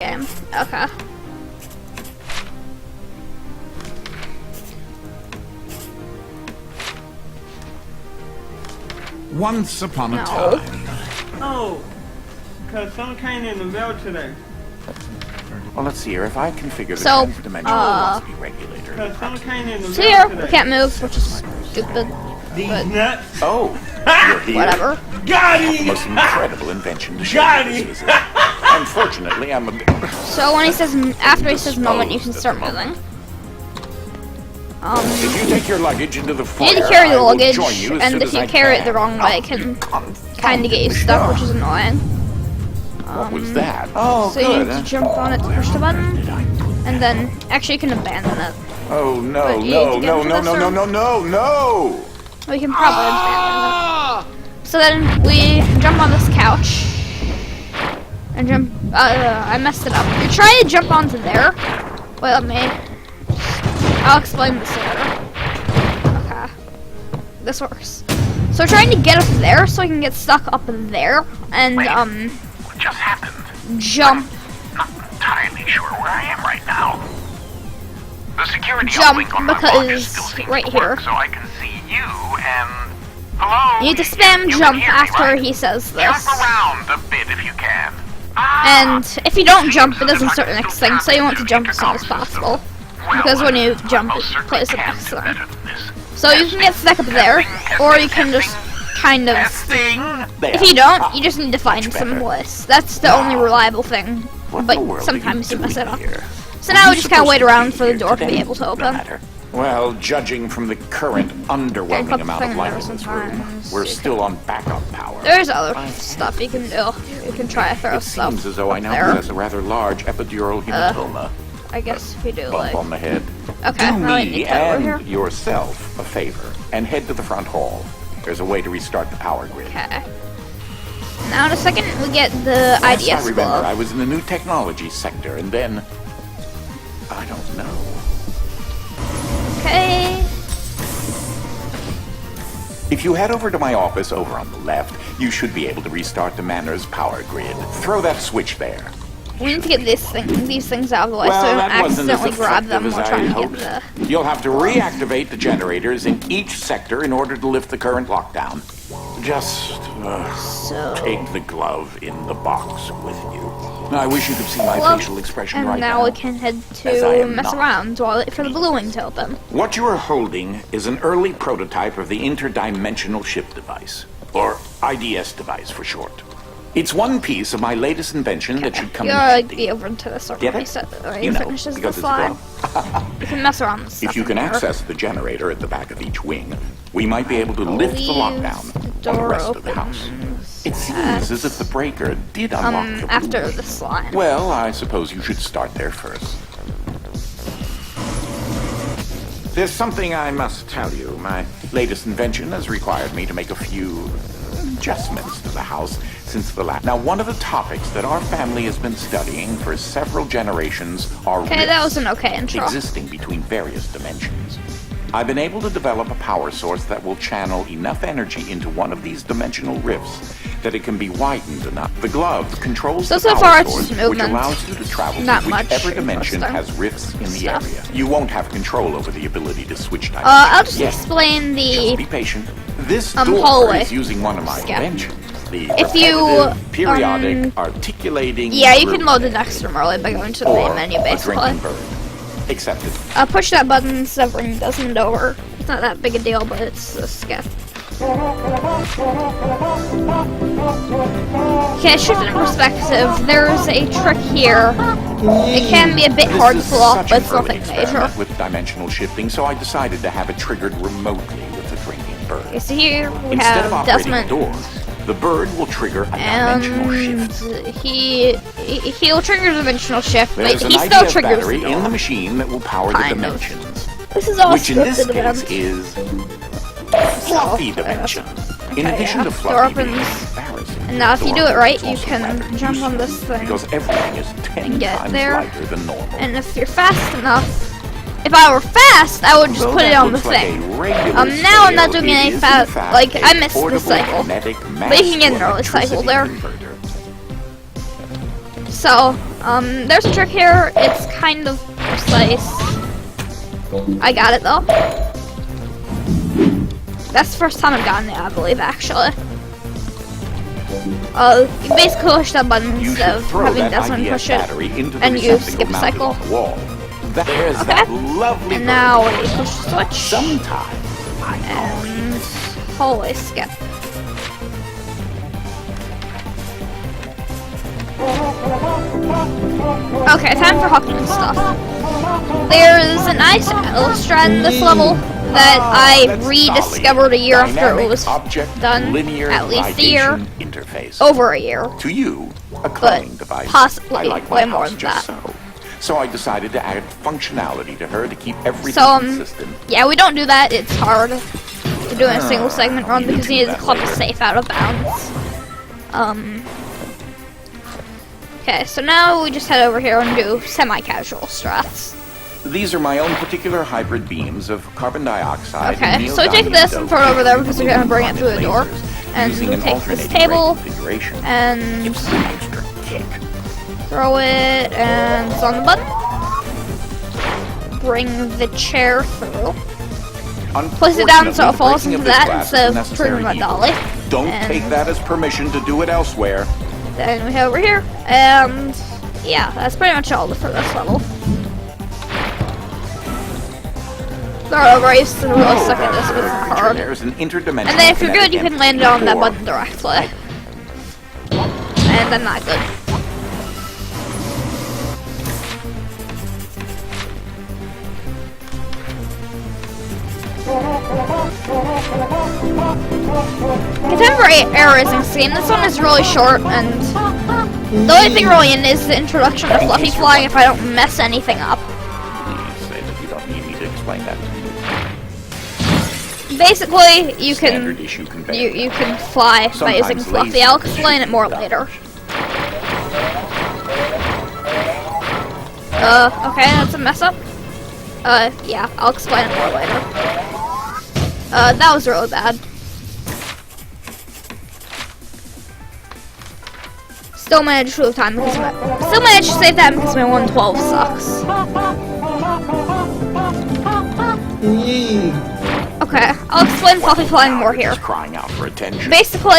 game. Okay. Once upon a No. time. Oh, because some came in the mail today. Well, let's see here. If I configure the So, trans-dimensional velocity regulator. Because some came in the So mail here, today. we can't move, which is stupid. These but- nuts. Oh, you're here. Whatever. Got The him! most incredible invention to show Got you him! this visit. Unfortunately, I'm a bit. So when he says, after he says moment, you can start moving. If you take your luggage into the You foyer, need to carry I the will luggage, join you as and soon if as you I carry it can. the wrong way, it can kind of get you stuck, which is annoying. What was that? Oh, So you good. need to jump on it to push the button, Did I put that? and then, actually you can abandon it. Oh no, But you no, need to get no, into no, this no, no, room. no, no, no! Well, you can probably abandon it. So then we jump on this couch. And jump, I messed it up. You're trying to jump onto there. Wait, let me, I'll explain this later. Okay. This works. So we're trying to get up there so I can get stuck up there and, What just happened? jump, Not entirely sure where I am right now. The security Jump, link on my watch because still seems right to work, here. so I can see you and hello. you need to spam You can jump hear me, after right? he says Jump this. around a bit if you can. And if you don't jump, it doesn't start the next thing, so you want to jump as soon as possible. Because when you jump, it plays the next thing. So you can get stuck up there, or you can just kind of... Testing. If you don't, you just need to find some bliss. That's the only reliable thing, What in but the world are sometimes you doing mess it up. here? So now Were we you just kind of wait supposed to around be for the here door to be today? able to No open. matter. Well, judging from the current underwhelming put the amount thing of in light there in this room, sometimes. we're still on backup power. There's other stuff you can do. You can try to throw It stuff seems as though I up now there. possess a rather large epidural hematoma. I guess if you do, Bump like... on the head. Okay, Do now I need me to get over and here. yourself a favor and head to the front hall. There's a way to restart the power grid. Okay. Now in a second, we get the Yes, I IDS remember I glove. was in the new technology sector, and then I don't know. Okay. If you head over to my office over on the left, you should be able to restart the Manor's power grid. Throw that switch there. We need to get these things out of the way so we don't that wasn't as accidentally grab them effective while as I trying to get hoped. the... You'll have to reactivate the generators in each sector in order to lift the current lockdown. Just So... take the glove in the box with you. I wish you could see my Glove, facial expression And right now now. we can head As I to am mess not. around while wait for the bluing to open. What you are holding is an early prototype of the interdimensional ship device, or IDS device for short. It's one piece of my latest invention that should come You in gotta handy. be over to this Get already, it? so that You he know, finishes the because it's a slide. glove. You can mess around with stuff If you in can here. access the generator at the back of each wing, we might be able to lift the Leaves lockdown the on the door rest of the house. It seems as if the breaker did unlock the after room. the slide. Well, I suppose you should start there first. There's something I must tell you. My latest invention has required me to make a few adjustments to the house since the last. Now, one of the topics that our family has been studying for several generations are Okay, that was rifts an okay intro. existing between various dimensions. I've been able to develop a power source that will channel enough energy into one of these dimensional rifts that it can be widened enough. The glove controls So the power far it's source, just which movement. allows you to travel Not to much whichever dimension interesting has rifts in the stuff. area. You won't have control over the ability to switch dimensions. I'll just yet. explain Just be the... patient. This door hallway is using one of my sketch. inventions. The If you, repetitive, periodic, articulating. Yeah, you can load the room next room early by going to the or main menu, a basically. drinking bird. Accepted. Push that button, severing doesn't over. It's not that big a deal, but it's a sketch. Okay, shift in perspective. There's a trick here. It can be a bit hard to This is pull off, such but an it's early nothing major. experiment with dimensional shifting, so I decided to have it triggered remotely with the drinking bird. Okay, so here we Instead of have operating Desmond, the door, the bird will trigger a dimensional and shift. he'll trigger dimensional shift, but There's an he still IDS triggers battery the in the door. machine that will power Kind the of. dimensions, This is all which in this scripted case event. is fluffy dimension. In Okay, addition yeah. to Door fluffy being opens. embarrassing, And now if you the do door it right, is you also can rather jump on useful this thing because everything is 10 get times there. lighter than normal. And if you're fast enough, if I were fast, I would just Though put it that on the looks like thing. a regular Now I'm not scale, doing it any is, in fast, fact, like, a I missed the portable cycle. magnetic But you can get an mass early cycle electricity there. converter. So So, there's a trick here. It's kind of precise. I got it though. That's the first time I've gotten it, I believe, actually. You basically push that button You instead should of throw having that Desmond IDS push it, battery into the and you receptacle skip a mounted cycle. on the wall. There's Okay. that lovely And bird. now we push the switch, Sometime I and hallway skip. Okay, time for hooking stuff. There's a nice Illustrat in this level that I That's rediscovered a year after it Dynamic was object done, linear at least a year, ligation interface. over a year. To you, a cloning device. possibly I like my way more house than just that. So I decided to add functionality to her to keep everything So, consistent. yeah, we don't do that. It's hard to do in a single segment run you because do you need to that clip a later. safe out of bounds. Okay, so now we just head over here and do semi-casual strats. These are my own particular hybrid beams of carbon dioxide. Okay, and so we take this and throw it over there because we're gonna bring it through the door. lasers And using we an take this alternating table rate configuration. and Gives it an extra kick. throw it, and it's on the button. Bring the chair through. Place it down so it falls Unfortunately, into breaking that of this instead glass of is a putting it necessary in a dolly. evil. Don't And take that as permission to do it elsewhere. then we head over here, and yeah, that's pretty much all for this level. Throw it over, I used to really suck at this with the card. There's an interdimensional And then if you're good, you can land it on that core. button directly. And then not good. Contemporary Era is insane. This one is really short, and the only thing really in is the introduction of Fluffy flying if I don't mess anything up. Please say that you don't need me to explain that to you. Basically, you Standard can issue conveyor. you can fly by using Sometimes Fluffy. lazy I'll issues explain it more later. Okay, that's a mess up. Yeah, I'll explain it more later. That was really bad. Still managed to save time because still managed to save that because my 112 sucks. Okay, I'll explain Fluffy flying more here. Just crying out for attention. Basically,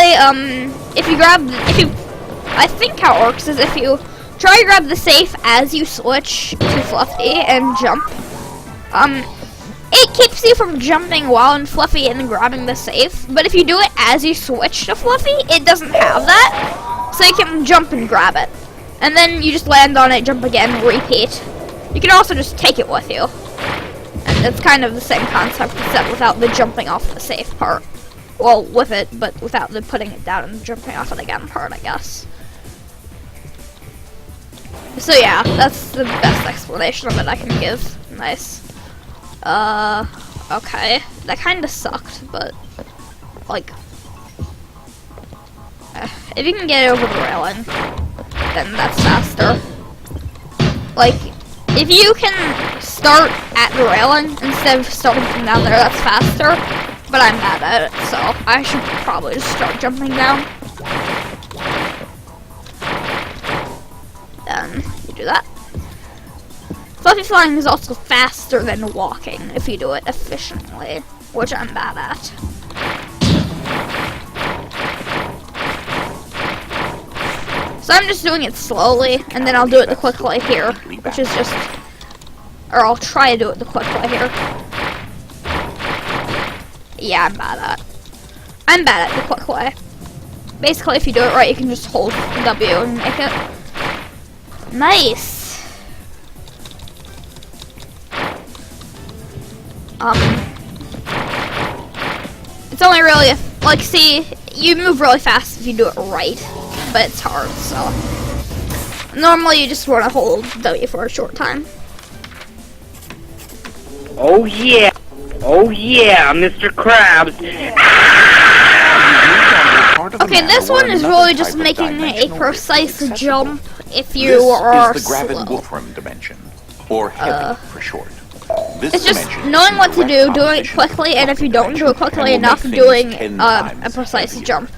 if you I think how it works is if you try to grab the safe as you switch to Fluffy and jump, it keeps you from jumping while in Fluffy and grabbing the safe, but if you do it as you switch to Fluffy, it doesn't have that, so you can jump and grab it. And then you just land on it, jump again, repeat. You can also just take it with you. And it's kind of the same concept, except without the jumping off the safe part. Well, with it, but without the putting it down and jumping off it again part, I guess. So yeah, that's the best explanation of it I can give. Nice. Okay. That kinda sucked, but, like, if you can get it over the railing, then that's faster. Like, if you can start at the railing instead of starting from down there, that's faster, but I'm bad at it, so I should probably just start jumping down. Then you do that. Fluffy flying is also faster than walking if you do it efficiently, which I'm bad at. So I'm just doing it slowly, and then I'll do it the quick way here, which is just, or I'll try to do it the quick way here. Yeah, I'm bad at the quick way. Basically, if you do it right, you can just hold W and make it. Nice! It's only really, like, see, you move really fast if you do it right, but it's hard, so. Normally, you just want to hold W for a short time. Oh yeah! Oh yeah, Mr. Krabs! Okay, this one is really just making a precise jump if you are This is the Gravid slow. Wolfram dimension, or heavy for short. This It's just dimension knowing is what to direct do, doing it opposition quickly, to and if you don't do it quickly and will enough, make doing things 10 a times precise heavier. jump.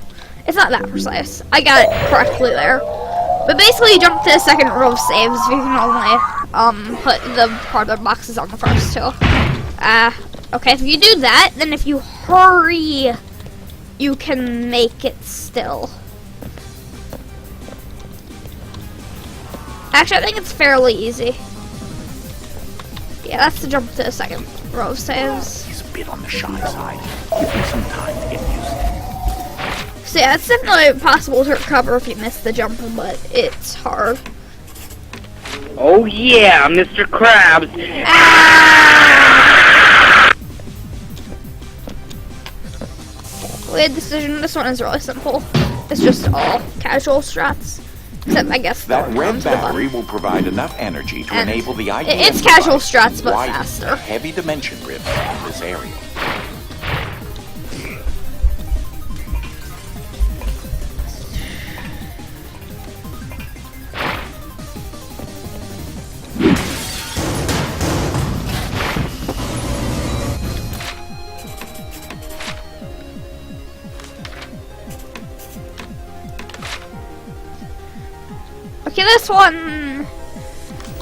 It's not that precise. I got it correctly there. But basically, you jump to the second row of saves if you can only put the cardboard boxes on the first two. Okay, if you do that, then if you hurry, you can make it still. Actually, I think it's fairly easy. Yeah, that's the jump to the second row of saves. He's a bit on the shy side. Give him some time to get used to it. So yeah, it's definitely possible to recover if you miss the jump, but it's hard. Oh yeah, Mr. Krabs. Weird decision. This one is really simple. It's just all casual strats. Except, I guess, That throwing red onto the button. battery will provide enough energy to And enable the IDM it's casual device strats, to but widen faster. the heavy dimension rifts in this area. Okay, this one.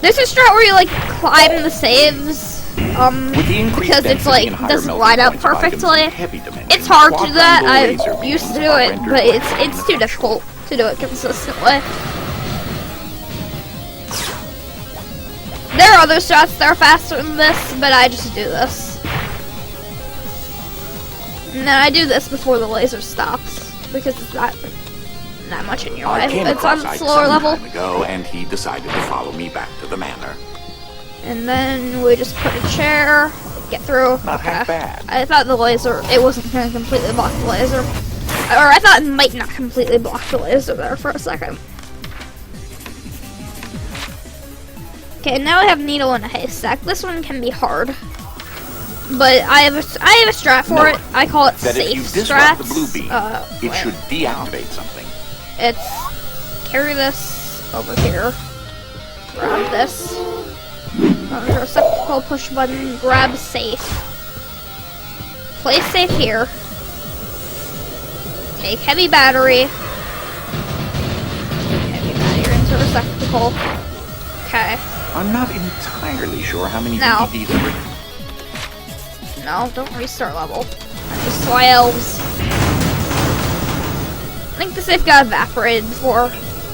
There's a strat where you like climb the saves. With the increased Because it's density like and higher doesn't melting line up points of items perfectly. in heavy dimension, It's hard to do that. quadrangle I laser used to beams do are it, rendered but it's more too beneficial. difficult to do it consistently. There are other strats that are faster than this, but I just do this. And then I do this before the laser stops because it's not much in your way. I came It's on across the Ike slower some level. time ago, and he decided to follow me back to the manor. And then we just put a chair, get through. Not half bad. I thought the laser, it wasn't going to completely block the laser. Or I thought it might not completely block the laser there for a second. Okay, now I have needle in a haystack. This one can be hard. But I have a strat for Note it. I call it That if you safe disrupt strats. the blue beam, it wait. should deactivate something. It's carry this over here. Grab this. Under receptacle, push button, grab safe. Place safe here. Take heavy battery. Heavy battery into receptacle. Okay. I'm not entirely sure how many No. DVDs are. No, don't restart level. Just 12s. I think the safe got evaporated before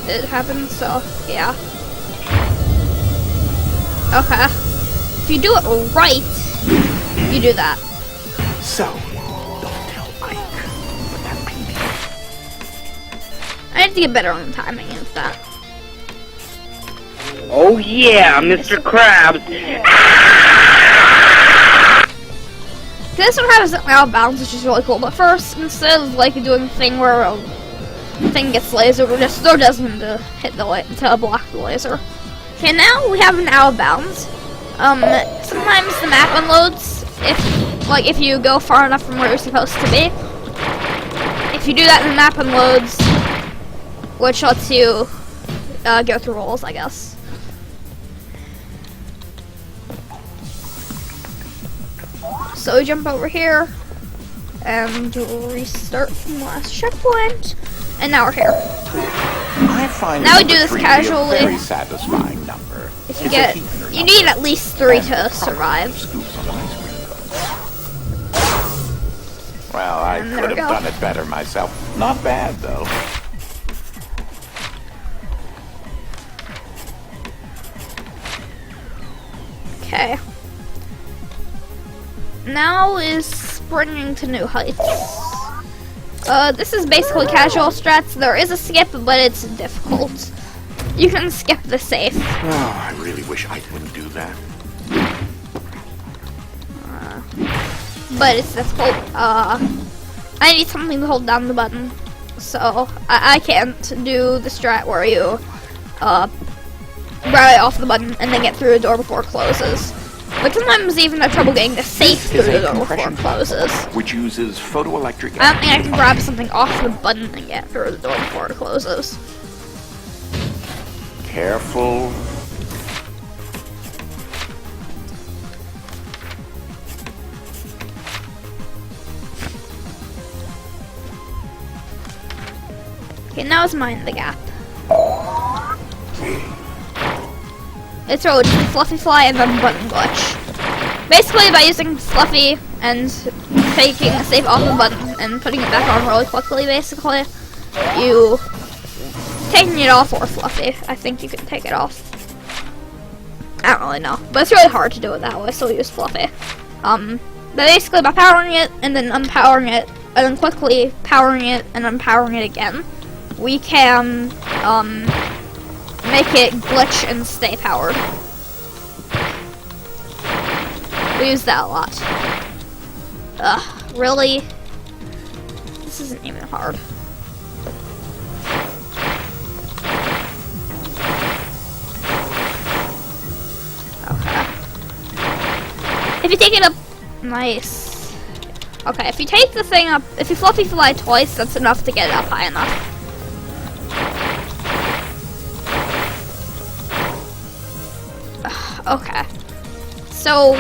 it happened, so yeah. Okay. If you do it right, you do that. So, don't tell Ike, but that PD. I have to get better on the timing of that. Oh yeah, Mr. Krabs. This one has something out of bounds, which is really cool. But first, instead of like doing the thing where a thing gets lasered, we'll just throw Desmond to hit the to block the laser. Okay, now we have an out of bounds. Sometimes the map unloads if you go far enough from where you're supposed to be. If you do that, the map unloads, which lets you go through walls, I guess. So we jump over here and restart from the last checkpoint, and now we're here. I find Now we number do this 3 casually. a very satisfying number. If It's you a get, heather you number. need at least 3 And to proper survive. scoops on an ice cream cone. Well, I And there could we have go. done it better myself. Not bad, though. Okay. Now is springing to new heights. This is basically casual strats. There is a skip, but it's difficult. You can skip the safe. Oh, I really wish I wouldn't do that. But it's difficult. I need something to hold down the button. So, I can't do the strat where you, grab it off the button and then get through the door before it closes. But sometimes even have trouble getting the safe through Is the a door before compression it closes. which uses photoelectric I don't think I energy can grab something off the button and get through the door before it closes. Careful. Okay, now it's mind the gap. It's really just Fluffy Fly and then button glitch. Basically, by using Fluffy and taking a save off the button and putting it back on really quickly, basically, you taking it off or Fluffy. I think you can take it off. I don't really know, but it's really hard to do it that way, so we use Fluffy. But basically, by powering it and then unpowering it, and then quickly powering it and unpowering it again, we can make it glitch and stay powered. We use that a lot. Ugh, really? This isn't even hard. Okay. If you take it up, nice. Okay, if you take the thing up, if you Fluffy Fly twice, that's enough to get it up high enough. Okay. So,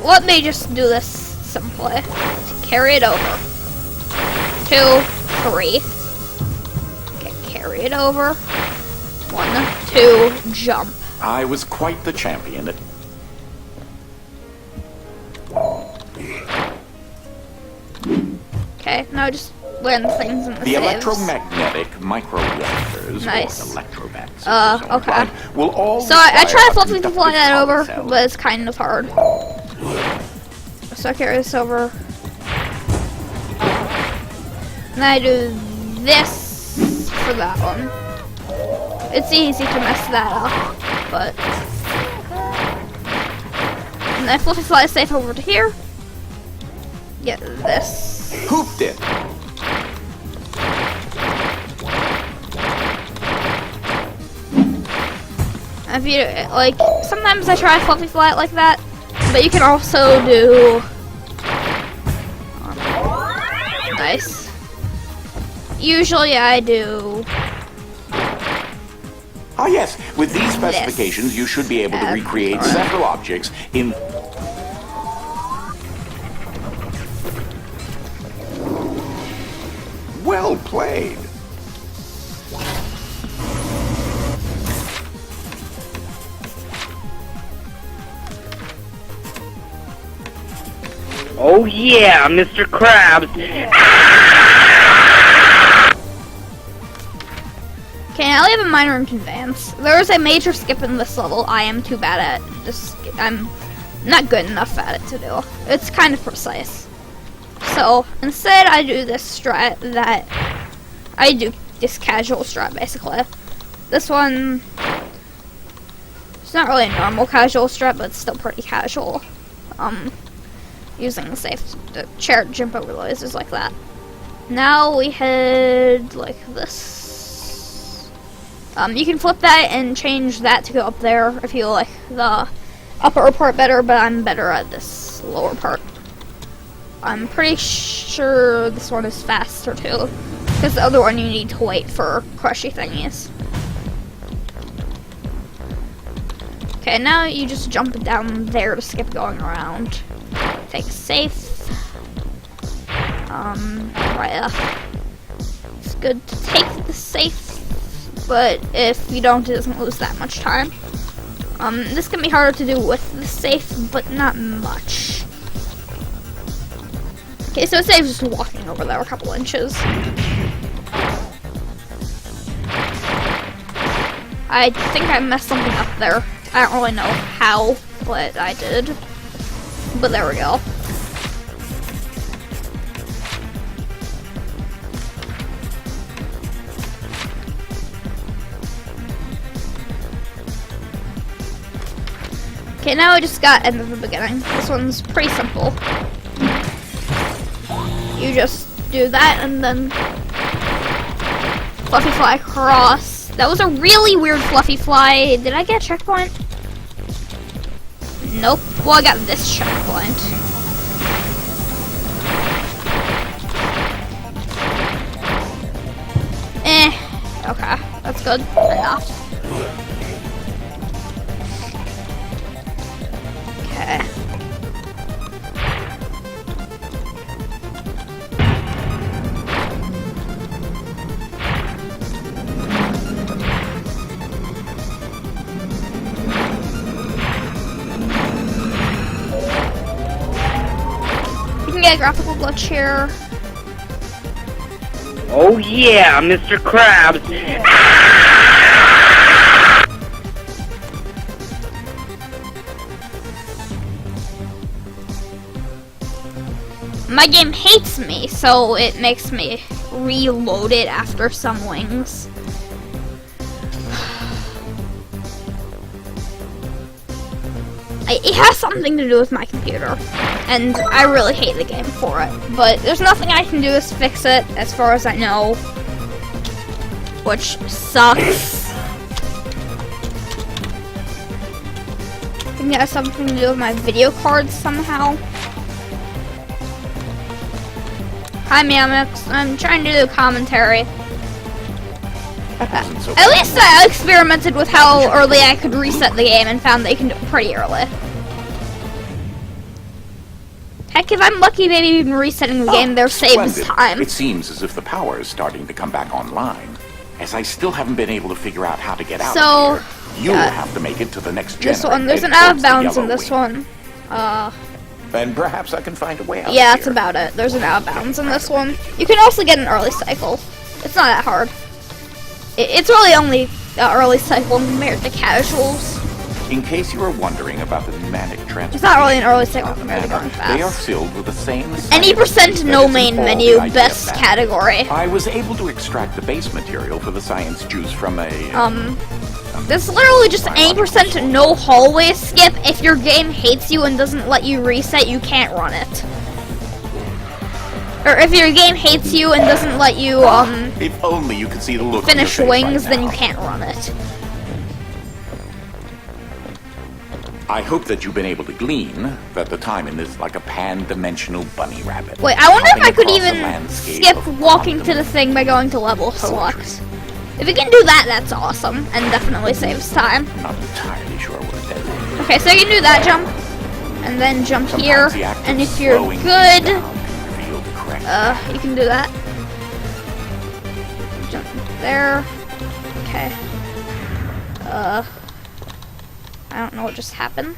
let me just do this simply. To carry it over. 2, 3. Okay, carry it over. 1, 2, jump. I was quite the champion at... Okay, now just land things in the The saves. electromagnetic micro-reactors, Nice. or electrobats, Okay. will all So I try to require Fluffy a Fly that over, conductive but it's kind of hard. So I carry this over. And I do this for that one. It's easy to mess that up, but... And then Fluffy Fly safe over to here. Get this. Hooped it! If you, like, sometimes I try Fluffy Fly it like that, but you can also do... nice. Usually I do... Ah yes, with these specifications you should be able to recreate several objects in... Well played. Oh yeah, Mr. Krabs. Okay, now we have a minor inconvenience. There is a major skip in this level I am too bad at. I'm not good enough at it to do. It's kind of precise. So, instead I do this strat that... I do this casual strat, basically. This one... It's not really a normal casual strat, but it's still pretty casual. Using the chair jump over lasers like that. Now we head like this. You can flip that and change that to go up there if you like the upper part better, but I'm better at this lower part. I'm pretty sure this one is faster too, because the other one you need to wait for crushy thingies. Okay, now you just jump down there to skip going around. Take safe. Right. It's good to take the safe, but if you don't, it doesn't lose that much time. This can be harder to do with the safe, but not much. Okay, so it saves just walking over there a couple inches. I think I messed something up there. I don't really know how, but I did. But there we go. Okay, now I just got end of the beginning. This one's pretty simple. You just do that and then Fluffy Fly across. That was a really weird Fluffy Fly. Did I get a checkpoint? Nope. Well, I got this checkpoint. Okay. That's good enough. Okay. can get a graphical glitch here. Oh yeah, Mr. Krabs. My game hates me, so it makes me reload it after some wings. It has something to do with my computer, and I really hate the game for it. But there's nothing I can do to fix it, as far as I know, which sucks. I think it has something to do with my video cards somehow. Hi, Mammox. I'm trying to do commentary. That wasn't so At least I experimented with how early I could reset the game and found that you can do it pretty early. Heck, if I'm lucky, maybe even resetting the game there saves Splendid. time. It seems as if the power is starting to come back online. As I still haven't been able to figure out how to get out So, of here, you'll have to make it to the next This generator. one, there's an towards out of the bounds in yellow this wing. one. And perhaps I can find a way out Yeah, of that's here. about it. There's an out of bounds in this one. You can also get an early cycle. It's not that hard. It's really only early cycle compared to casuals. In case you were wondering about the pneumatic transfer, It's not really an early cycle compared to going they are fast. filled with the same. Any percent that no is in main all menu, the idea best of that. category. I was able to extract the base material for the science juice from a. This is literally just any percent no hallway skip. If your game hates you and doesn't let you reset, you can't run it. Or if your game hates you and doesn't let you If only you could see the look. finish on your face wings, right then you now. can't run it. I hope that you've been able to glean that the timing is like a pan-dimensional bunny rabbit. Wait, I wonder if I hopping could across a even landscape skip of walking to quantum the thing by going to level poetry. select. If you can do that, that's awesome, and definitely saves time. I'm not entirely sure what it is. Okay, so you can do that jump, and then jump here, Sometimes the act of and if you're slowing good, things down can reveal the correct you can do that. Jump there. Okay. I don't know what just happened.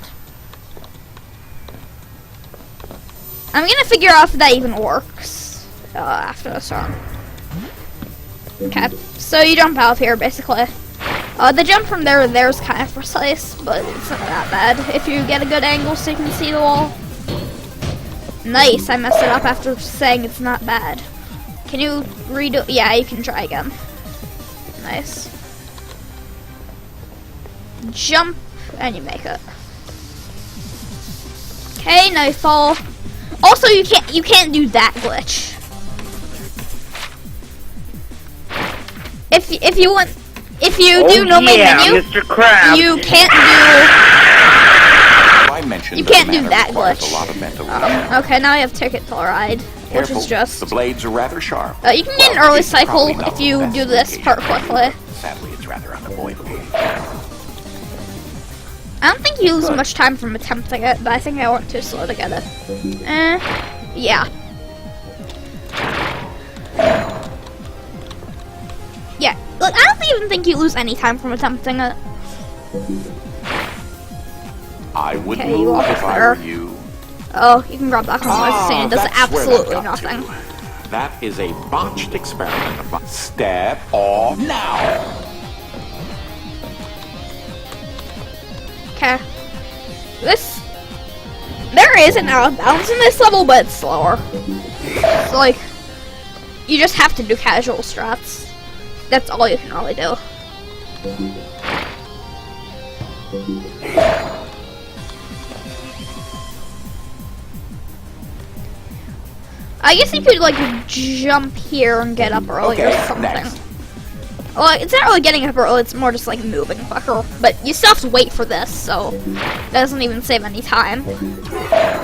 I'm gonna figure out if that even works after this run. Okay, so you jump out of here basically. The jump from there to there is kind of precise, but it's not that bad if you get a good angle so you can see the wall. Nice, I messed it up after saying it's not bad. Can you redo? Yeah, you can try again. Nice. Jump, and you make it. Okay, now you fall. Also, you can't do that glitch. If you do no main menu, Mr. Krabs. you can't I mentioned You that can't the do manner that requires glitch. A lot of mental do. Okay, now you have ticket to ride, which Careful, is just. the blades are rather sharp. You can get an Well, early it's probably cycle not if you the best do this part location. quickly. Sadly, it's rather unavoidable. I don't think you lose much time from attempting it, but I think I went too slow to get it. Yeah. Yeah, like, I don't even think you lose any time from attempting it. I would Okay, you move walk if I there. were you. Oh, you can grab that from my scene. It does That's where that absolutely got nothing. to. That is a botched experiment of mine. Step off now. Okay. There is an out of bounds in this level, but it's slower. So, like, you just have to do casual strats. That's all you can really do. I guess you could, like, jump here and get up early or Okay, something. next. Well, it's not really getting up early, it's more just, like, moving quicker. But you still have to wait for this, so that doesn't even save any time.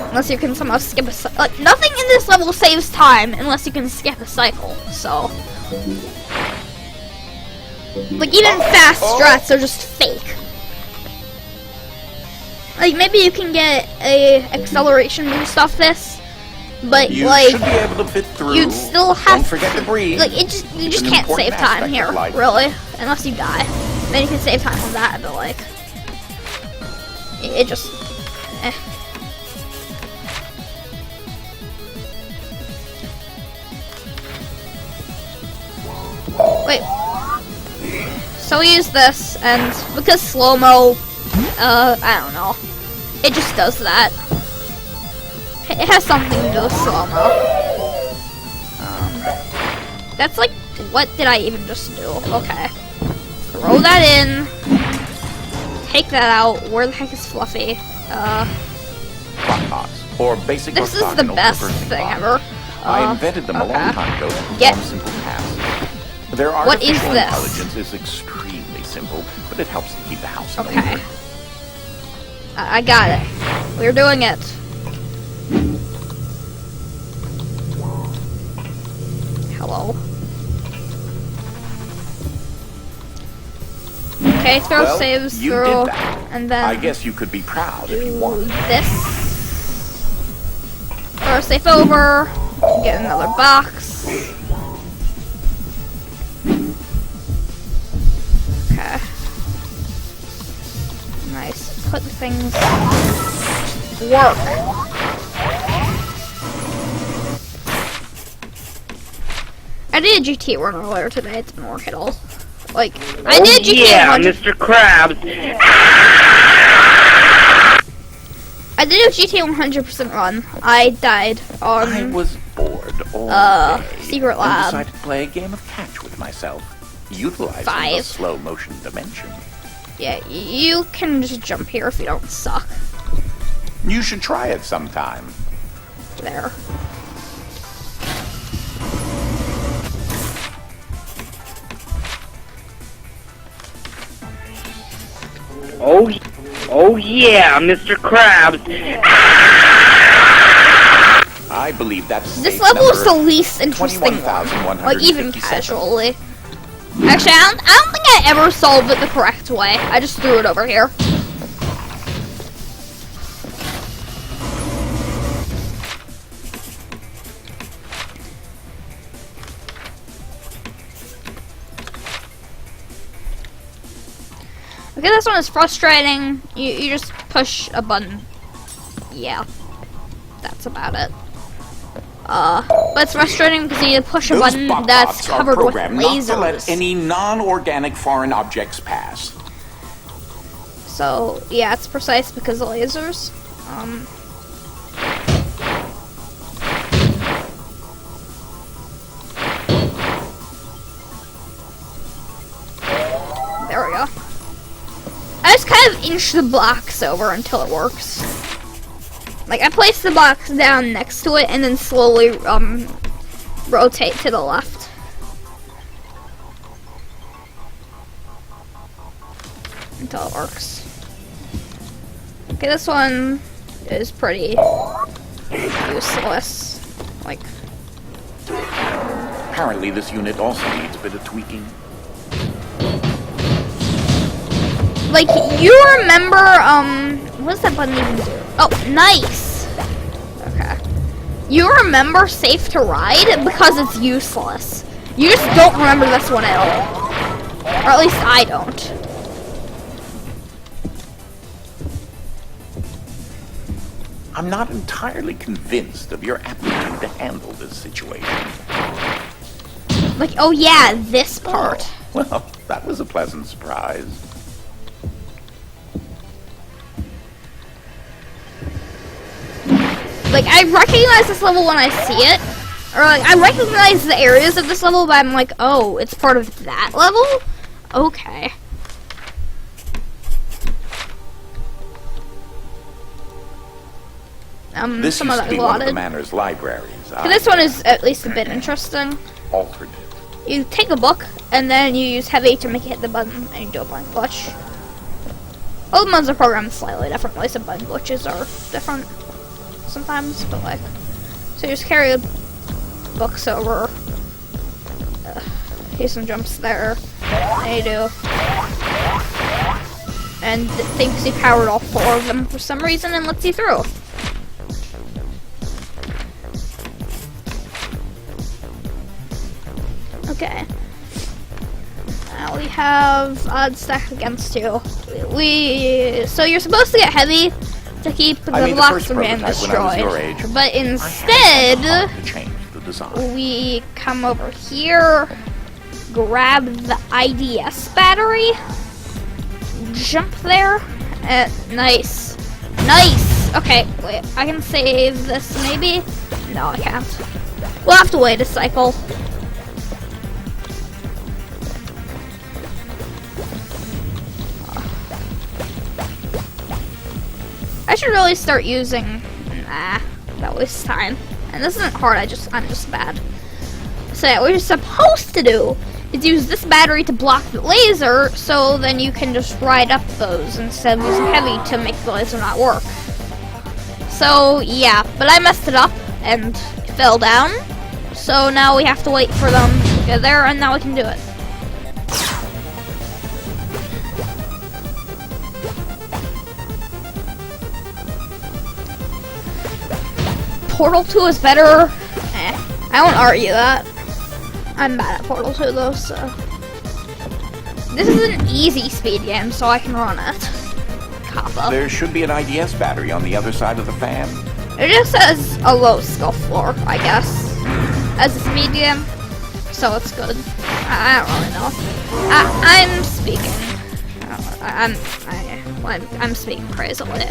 Unless you can somehow skip a cycle. Like, nothing in this level saves time unless you can skip a cycle, so. Like, even fast strats are just fake. Like, maybe you can get a acceleration boost off this, but, You like, should be able to fit through. you'd still have Don't forget to breathe. Like, you just It's an can't important save time aspect here, of life. really, unless you die. Then you can save time on that, but, like, it just, Wait. So we use this, and because slow-mo, I don't know. It just does that. It has something to do with slow-mo. That's like, what did I even just do? Okay. Throw that in. Take that out. Where the heck is Fluffy? Crock pots, or basic This is the orthogonal best traversing thing pots. ever. I invented them a long okay. time ago to perform Get- simple tasks. Their What is artificial this? intelligence is extremely simple, but it helps to keep the house in Okay. order. I got it. We're doing it. Hello. Okay, throw Well, saves you through, did that. and then I guess you could be proud if you do wanted. this. Throw a safe over. Get another box. Okay. Nice. Put the things. Work. I did a GT run earlier today. It didn't work at all. Like, I did GT yeah, 100. Mr. Krabs. I did a GT 100% run. I died on. I was bored all day. Secret And Lab. decided to play a game of catch with myself, utilizing the 5. slow motion dimension. Yeah, you can just jump here if you don't suck. You should try it sometime. There. Oh yeah, Mr. Krabs. I believe that's This safe level is the number least interesting one. Like, even 21,157. casually. Actually, I don't think I ever solved it the correct way. I just threw it over here. Okay, this one is frustrating. You just push a button. Yeah. That's about it. But it's frustrating because you need to push a Those button bot that's bots are covered with programmed not to let lasers. any non-organic foreign objects pass. So, yeah, it's precise because of lasers. There we go. I just kind of inch the blocks over until it works. Like, I place the box down next to it and then slowly, rotate to the left. Until it works. Okay, this one is pretty useless. Like, Apparently, this unit also needs a bit of tweaking. like, you remember, what does that button even do? Oh, nice! Okay. You remember Safe to Ride because it's useless. You just don't remember this one at all. Or at least I don't. I'm not entirely convinced of your aptitude to handle this situation. Like, oh yeah, this part. Well, that was a pleasant surprise. Like, I recognize this level when I see it. Or, like, I recognize the areas of this level, but I'm like, oh, it's part of that level? Okay. This some used of to that be one of the allotted. manor's libraries. But this one is at least a bit interesting. Altered it. You take a book, and then you use heavy to make it hit the button, and you do a button glitch. All the modes are programmed slightly differently, so button glitches are different sometimes, but like, so you just carry the books over, do some jumps there, and you do, and it thinks you powered all 4 of them for some reason and lets you through. Okay. Now we have odds stacked against you. So you're supposed to get heavy to keep the the blocks first from being prototype when I was your destroyed. age. But I had instead, to change the design. we come over here, grab the IDS battery, jump there, nice. Nice! Okay, wait, I can save this maybe? No, I can't. We'll have to wait a cycle. I should really start using... Nah, that wastes time. And this isn't hard, I'm just bad. So yeah, what you're supposed to do is use this battery to block the laser, so then you can just ride up those instead of using heavy to make the laser not work. So yeah, but I messed it up and it fell down. So now we have to wait for them to get there, and now we can do it. Portal 2 is better. I won't argue that. I'm bad at Portal 2 though, so. This is an easy speed game, so I can run it. Kappa. There should be an IDS battery on the other side of the fan. It just says a low skill floor, I guess, as a speed game, so it's good. I don't really know. I'm speaking. I'm speaking crazily.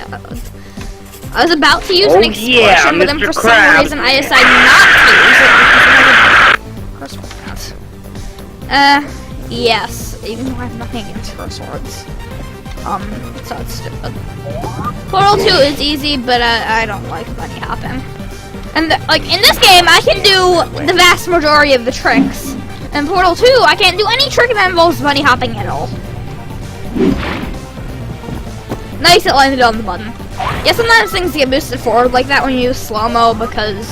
I was about to use an explosion, but then for some reason I decided not to use it because it was yes, even though I have nothing against curse words. So it's stupid. Portal 2 is easy, but I don't like bunny hopping. And like in this game, I can do the vast majority of the tricks. In Portal 2, I can't do any trick that involves bunny hopping at all. Nice, it landed on the button. Yeah, sometimes things get boosted forward like that when you use slow-mo because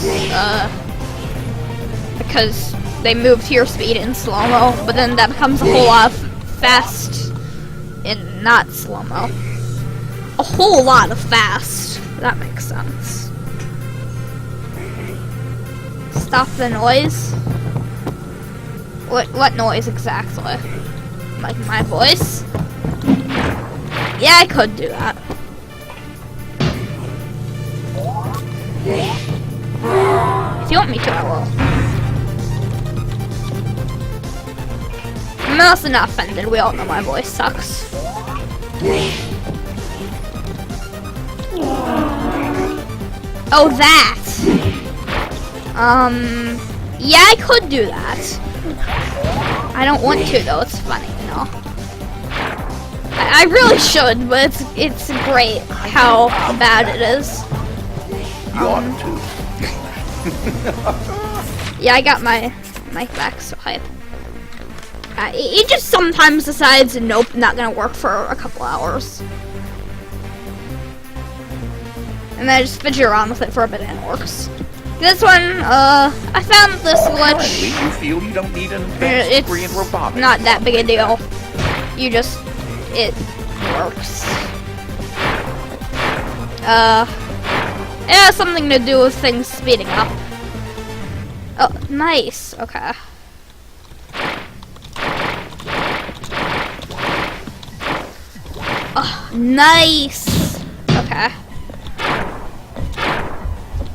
they move to your speed in slow-mo, but then that becomes a whole lot of fast in not slow-mo. A whole lot of fast. That makes sense. Stop the noise. What noise exactly? Like my voice? Yeah, I could do that. If you want me to, I will. I'm also not offended. We all know my voice sucks. Oh, that. Yeah, I could do that. I don't want to though. It's funny, you know. I really should, but it's great how bad it is. You ought to. Yeah, I got my mic back, so hype. It just sometimes decides, nope, not gonna work for a couple hours. And then I just fidget around with it for a bit and it works. This one, I found this glitch. Apparently you feel you don't need an advanced degree in robotics. Not that big a deal. You just, it works. It has something to do with things speeding up. Oh, nice. Okay. Oh, nice. Okay.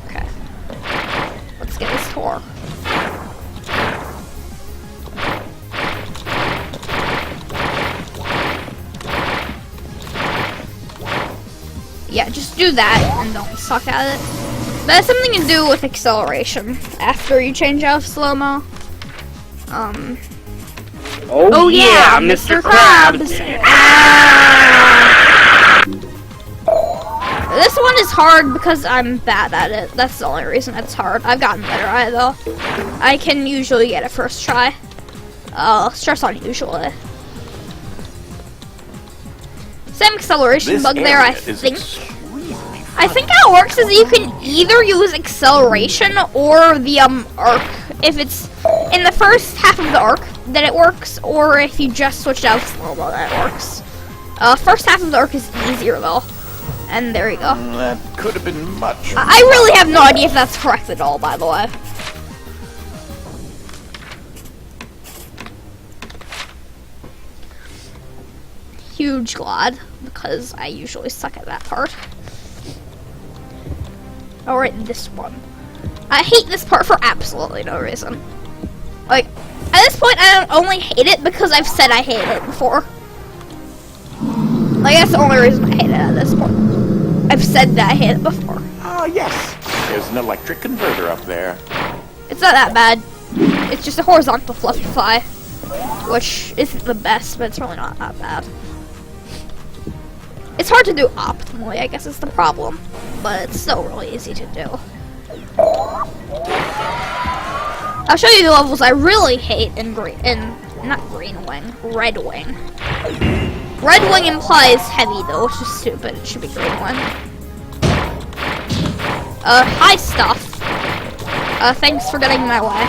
Okay. Let's get this tour. Yeah, just do that and don't suck at it. That has something to do with acceleration after you change out of slow-mo. Oh yeah, Mr. Krabs! This one is hard because I'm bad at it. That's the only reason it's hard. I've gotten better at it though. I can usually get it first try. Let's try on usually. Same acceleration bug there, I think. I think how it works is you can either use acceleration or the arc. If it's in the first half of the arc, then it works, or if you just switch out slow-mo, then it works. First half of the arc is easier though. And there you go. That could have been much. I really have no idea if that's correct at all, by the way. Huge glad, because I usually suck at that part. Alright, this one. I hate this part for absolutely no reason. Like, At this point, I don't only hate it because I've said I hate it before. Like, that's the only reason I hate it at this point. I've said that I hate it before. Ah, yes. There's an electric converter up there. It's not that bad. It's just a horizontal fluffy fly, which isn't the best, but it's really not that bad. It's hard to do optimally, I guess is the problem, but it's still really easy to do. I'll show you the levels I really hate in not Green Wing, Red Wing. Red Wing implies heavy though, which is stupid. It should be Green Wing. Hi stuff. Thanks for getting in my way.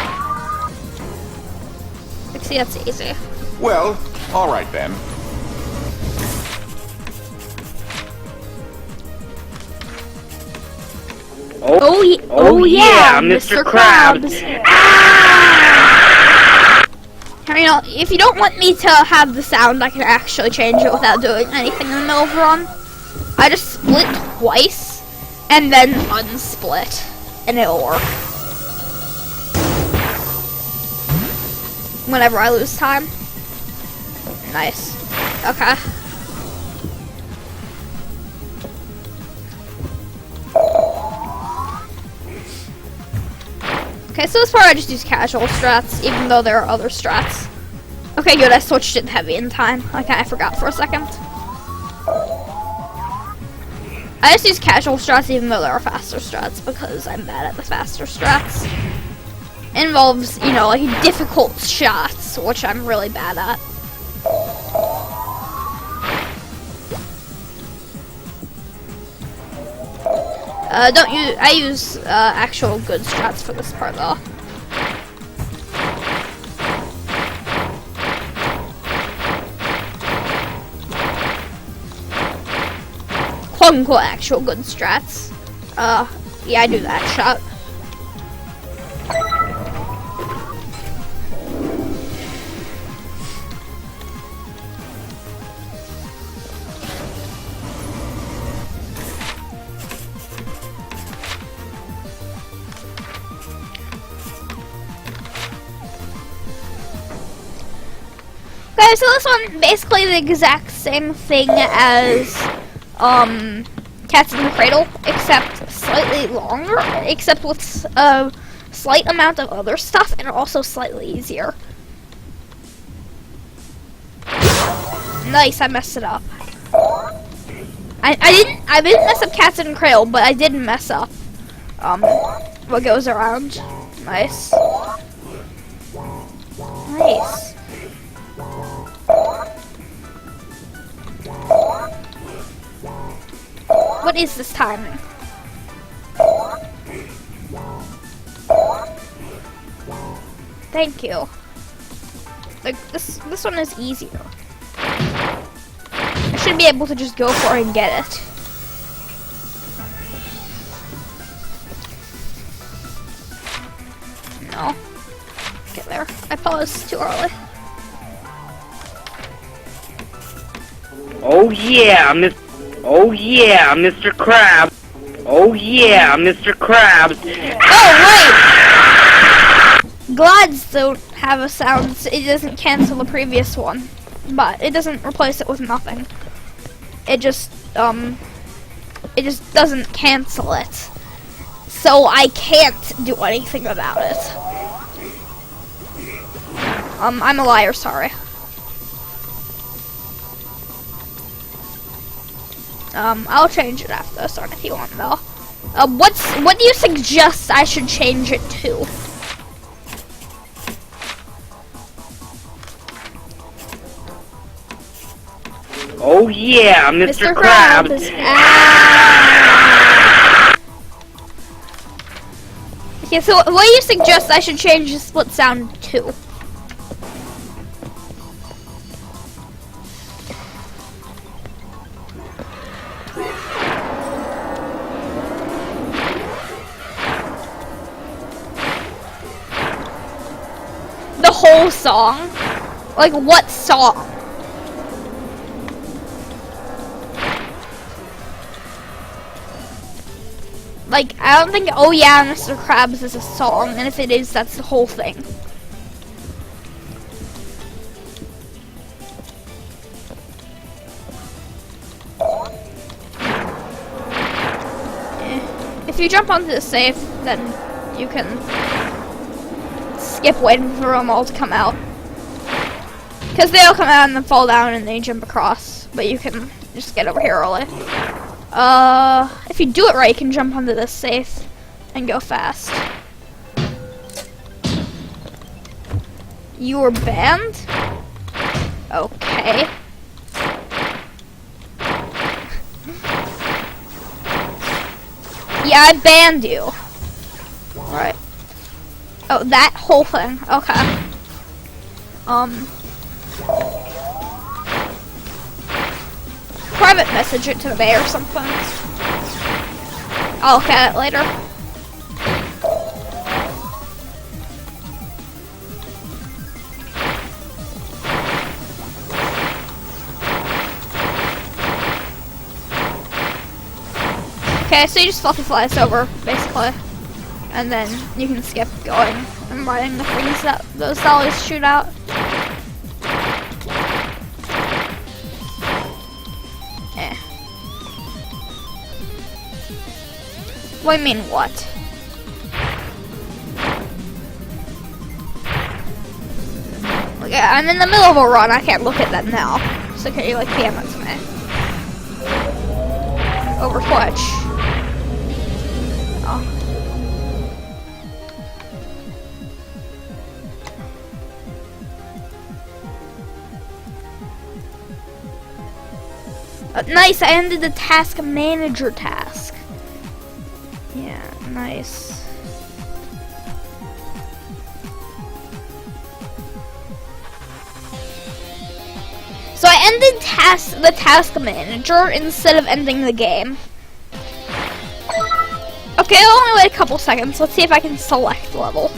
See, that's easy. Well, all right then. Oh yeah, Mr. Krabs. You know, if you don't want me to have the sound, I can actually change it without doing anything in the middle of run. I just split twice and then unsplit, and it'll work. Whenever I lose time. Nice. Okay. Okay, so this part I just use casual strats, even though there are other strats. Okay, good, I switched it heavy in time. Okay, I forgot for a second. I just use casual strats even though there are faster strats, because I'm bad at the faster strats. It involves, you know, like difficult shots, which I'm really bad at. I use actual good strats for this part though. Quote unquote actual good strats. Yeah, I do that shot. Okay, so this one basically the exact same thing as Cats in the Cradle, except slightly longer, except with a slight amount of other stuff, and also slightly easier. Nice, I messed it up. I didn't mess up Cats in the Cradle, but I did mess up what goes around. Nice. Nice. What is this timing? Thank you. Like this one is easier. I should be able to just go for it and get it. No. Get there. I paused too early. Oh yeah, Mr. Krabs. Oh yeah, Mr. Krabs. Oh wait! Glides don't have a sound. It doesn't cancel the previous one, but it doesn't replace it with nothing. It just doesn't cancel it. So I can't do anything about it. I'm a liar, sorry. I'll change it after this one if you want though. What do you suggest I should change it to? Oh yeah, Mr. Krabs. Okay, so what do you suggest I should change the split sound to? The whole song? Like what song? Like, I don't think Oh Yeah, Mr. Krabs is a song, and if it is, that's the whole thing. if you jump onto the safe, then you can skip waiting for them all to come out. Because they'll come out and then fall down and then you jump across. But you can just get over here early. If you do it right, you can jump onto this safe and go fast. You were banned? Okay. Yeah, I banned you. Right. Oh, that whole thing. Okay. Private message it to me or something. I'll look at it later. Okay, so you just fluffy flies over, basically. And then you can skip going and riding the things that those dollies shoot out. Eh. What do you mean, what? Yeah, I'm in the middle of a run, I can't look at that now. So can you, like, PM it to me? Over Twitch. Oh. Nice, I ended the task manager task. Yeah, nice. So I ended the task manager instead of ending the game. Okay, I'll only wait a couple seconds. Let's see if I can select level.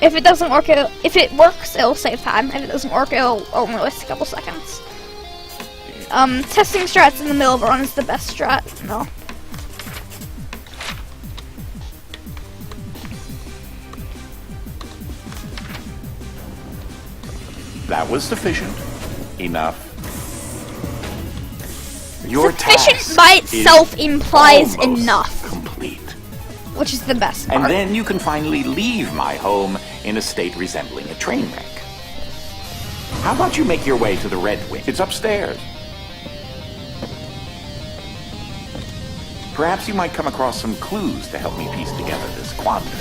If it doesn't work, if it works, it'll save time. If it doesn't work, it'll only waste a couple seconds. Testing strats in the middle of a run is the best strat. No. That was sufficient. Enough. Your Sufficient task by itself is implies almost enough, complete. which is the best part. And then you can finally leave my home in a state resembling a train wreck. How about you make your way to the Red Wing? It's upstairs. Perhaps you might come across some clues to help me piece together this quandary.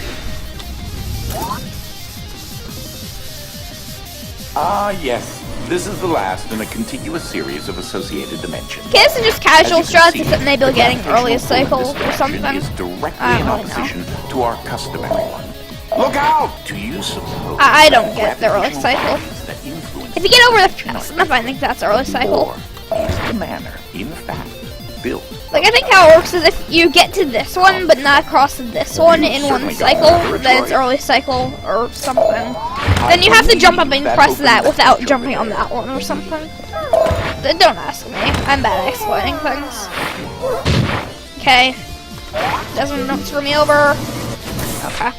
Ah, yes. This is the last in a contiguous series of associated dimensions. Okay, this is just casual As you strats, can see, except maybe the getting earlier gravitational pull cycle of or this something. direction is directly I in don't really know. opposition to our customary one. Look out! Do you suppose I don't get the early gravitational cycle. bodies that influence If you get over the direction fast are enough, I think that's early cycle. Or is the manner, in fact, built? Like, I think how it works is if you get to this one, but not across this one in one certainly cycle, got another then it's droid. early cycle or something. Then you have to jump up and that press opens that the without hatch jumping over on there. that one or something. Don't ask me. I'm bad at explaining things. Okay. Doesn't screw me over. Okay.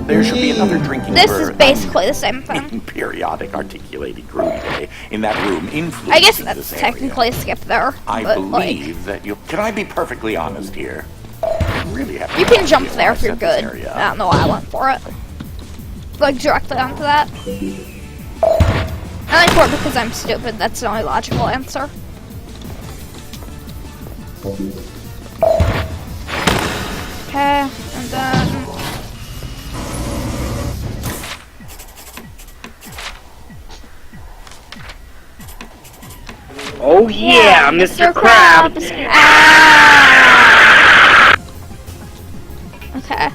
There should be another drinking This is bird basically the same thing. and periodic articulating grooveday in that room influencing I guess this that's area. technically a skip there. I but, believe that you. Can I be perfectly honest here? I really have you no can jump idea there why if you're I set this good. area I up. don't know why I went for it. Like, directly onto that. I went for it because I'm stupid. That's the only logical answer. Okay, and then... Oh yeah, Mr. Krabs. Ah! Okay.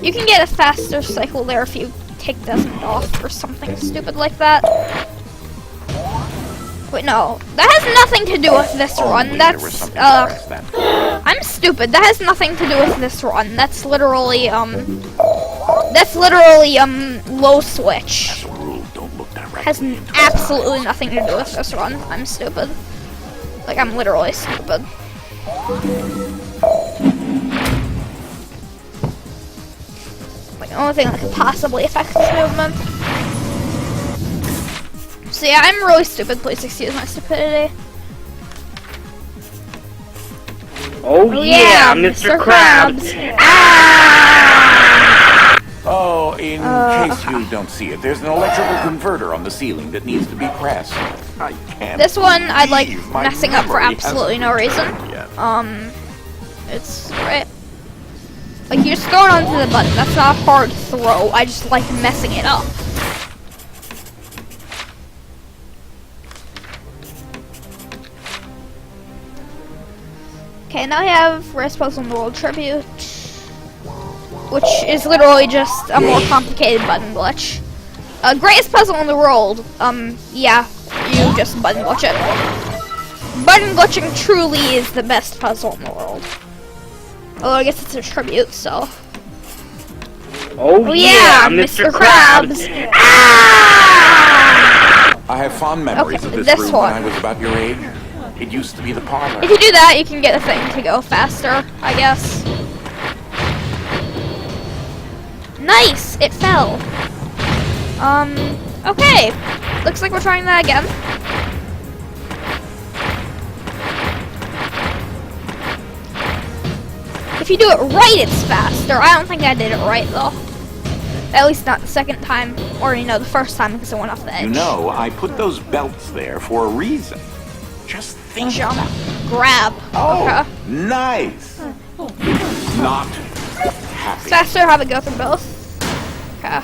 You can get a faster cycle there if you take Desmond off or something stupid like that. Wait, no. That has nothing to do with this run. Only there was That's, something to press then. I'm stupid. That has nothing to do with this run. That's literally, low switch. As a rule, don't look directly Has into his absolutely eyes. nothing to do with this run. I'm stupid. Like, I'm literally stupid. The only thing that could possibly affect this movement. So yeah, I'm really stupid. Please excuse my stupidity. Oh yeah, Mr. Krabs. Oh, in case you don't see it, there's an electrical converter on the ceiling that needs to be pressed. I can't. This one I like believe my messing up for memory absolutely no hasn't reason. returned yet. It's right. Like you just throw it onto the button. That's not a hard throw. I just like messing it up. Okay, now I have Rarest Puzzle in the World Tribute, which is literally just a more complicated button glitch. Greatest puzzle in the world. Yeah, you just button glitch it. Button glitching truly is the best puzzle in the world. Although I guess it's a tribute, so. Oh yeah, Mr. Krabs. I have fond memories Okay, of this this room one. when I was about your age. It used to be the parlor. If you do that, you can get the thing to go faster, I guess. Nice! It fell. Okay. Looks like we're trying that again. If you do it right, it's faster. I don't think I did it right, though. At least not the second time, or, you know, the first time because it went off the edge. You know, I put those belts there for a reason. Just think Jump. about it. Grab. Oh, Okay. nice. Not happy. It's faster to have it go through both. Okay.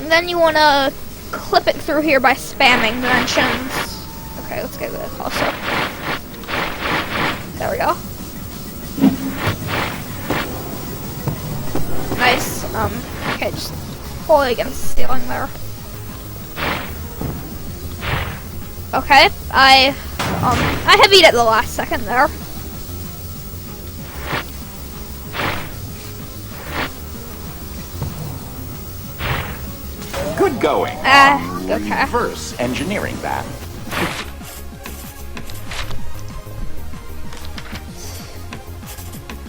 And then you want to clip it through here by spamming dimensions. Okay, let's get this also. There we go. Nice. Okay, just hold it against the ceiling there. Okay, I heavied at the last second there. Good going. Okay. Reverse engineering that.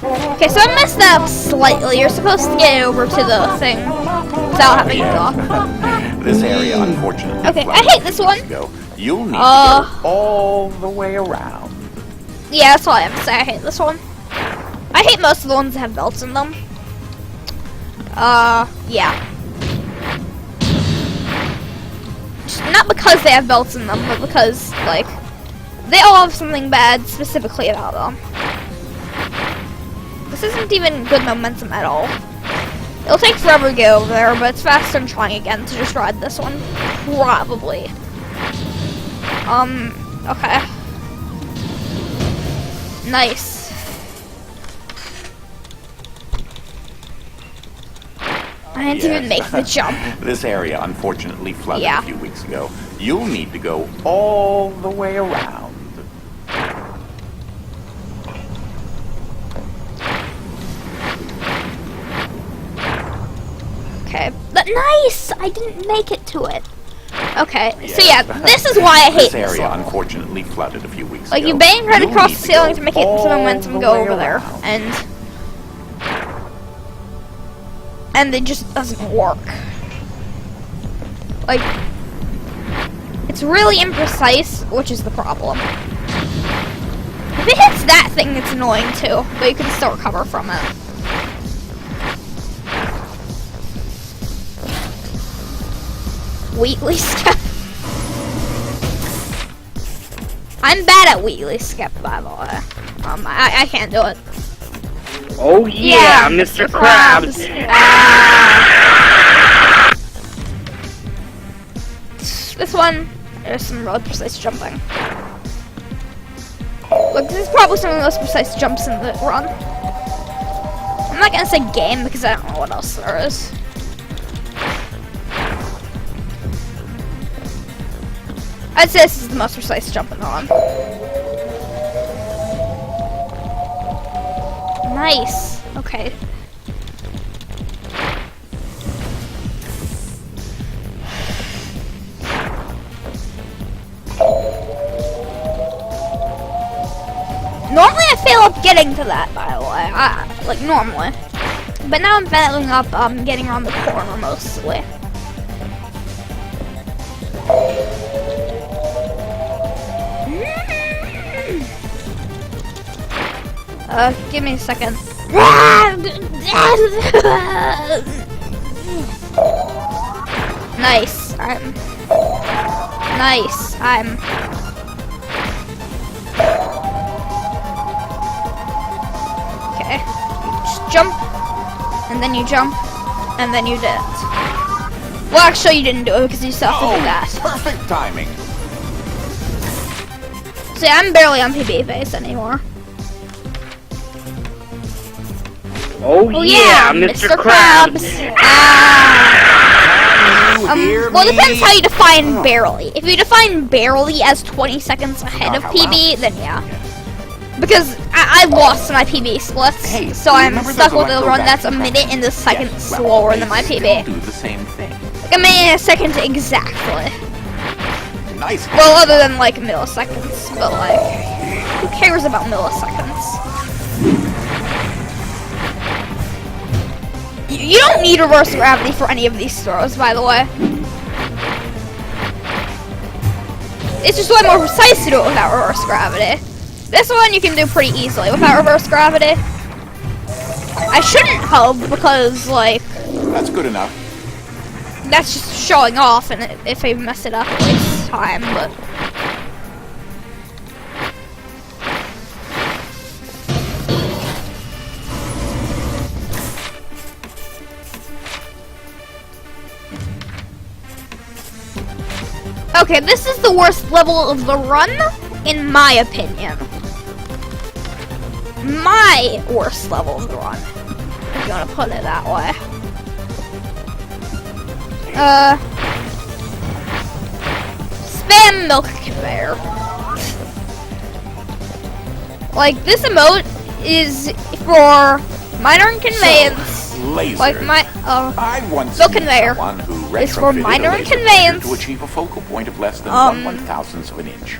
Okay, so I messed that up slightly. You're supposed to get it over to the thing without having to go. This area, unfortunately. Okay, I hate this one. You'll need to go all the way around. Yeah, that's all I have to say. I hate this one. I hate most of the ones that have belts in them. Yeah. Just not because they have belts in them, but because, like, they all have something bad specifically about them. This isn't even good momentum at all. It'll take forever to get over there, but it's faster than trying again to just ride this one. Probably. Okay. Nice. I didn't even make the jump. This area, unfortunately, flooded Yeah. a few weeks ago. You'll need to go all the way around. Okay. But nice! I didn't make it to it. Okay, so yeah, this is why I hate this area. this level. Unfortunately, flooded a few weeks Like, ago. you bang right You'll across need the ceiling to make it all the momentum the go way over there, around. and it just doesn't work. Like, it's really imprecise, which is the problem. If it hits that thing, it's annoying too, but you can still recover from it. Wheatley Skip. I'm bad at Wheatley Skip, by the way. I can't do it. Oh yeah, Mr. Krabs. This one, there's some really precise jumping. Look, this is probably some of the most precise jumps in the run. I'm not gonna say game because I don't know what else there is. I'd say this is the most precise jump in the run. Nice. Okay. Normally I fail up getting to that, by the way. like normally. But now I'm battling up, getting around the corner mostly. Give me a second. Nice. Nice. Okay. Just jump, and then you jump, and then you did it. Well, actually, you didn't do it because you still have to do that. Perfect timing. See, I'm barely on PB phase anymore. Oh yeah, Mr. Krabs. Well, it depends how you define barely. If you define barely as 20 seconds ahead of PB, then yeah. Because I lost my PB splits, Hey, so I'm remember stuck those with a run that's a electromagnetic minute and a second Yes, well, slower they than my still PB. do the same thing. Like a minute and a second exactly. Nice. Well, other than like milliseconds, but like, who cares about milliseconds? You don't need reverse gravity for any of these throws, by the way. It's just way more precise to do it without reverse gravity. This one you can do pretty easily without reverse gravity. I shouldn't have, because like, That's good enough. that's just showing off, and if I mess it up, it wastes time, but... Okay, this is the worst level of the run, in my opinion. My worst level of the run, if you want to put it that way. Spam milk conveyor. Like, this emote is for minor and conveyance. So, laser. Like my, I once milk knew conveyor someone who is for retrofitted minor a and laser conveyance. to achieve a focal point of less than 1/1000th of an inch.